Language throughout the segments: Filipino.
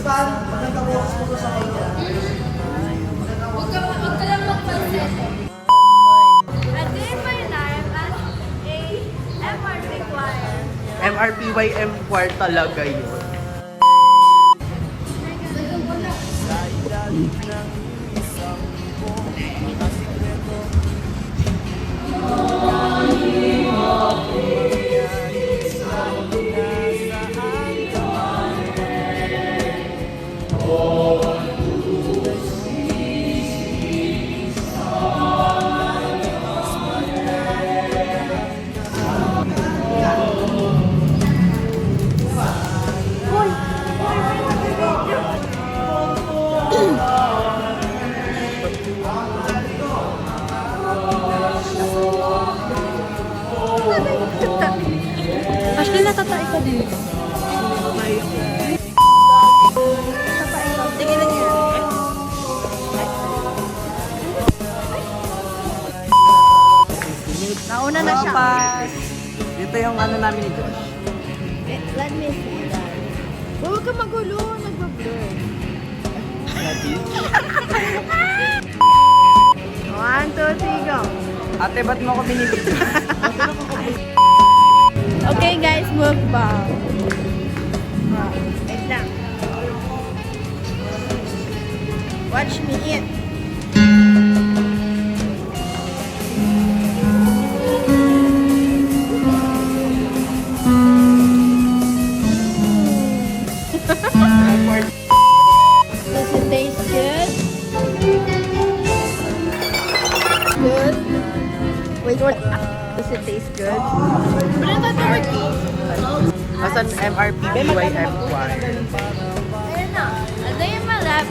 Stan, nagka-walks mo sa kanya. Huwag ka lang magpansin. I did my life as a MRP choir. MRPYM choir talaga yun. Ashley, natatay ka din. Tingnan niya. Nauna na siya. Ito yung ano namin ni Josh. Let me see that. Huwag ka magulo. Nagbablur. 1, 2, 3, go. Ate, ba't mo ako binibigyan? Okay guys, mukbang. Wait lang. Watch me eat. Does it taste good? Good? Wait, what? Does it taste good? Asan MRPBYM choir? Ayun na. Ano yung malap?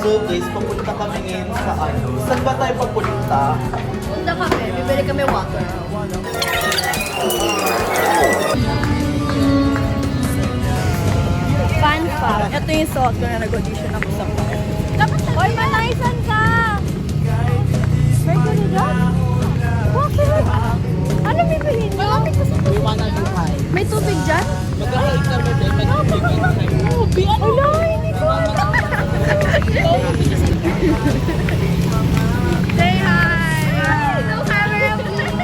So guys, papunta kami ngayon sa ano. Saan ba tayo papunta? Punta kami. Bibili kami water. Fun fact. Ito yung suot ko na nag-audition ako sa choir. Hoy, manaisan ka! May ganito? Bakit? Ano bibilin mo? May tubig dyan? Wala, hindi ko alam. Say hi! No camera, please!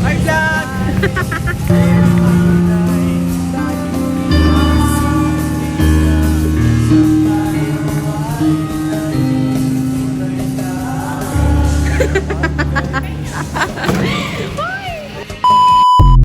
Hi, vlog!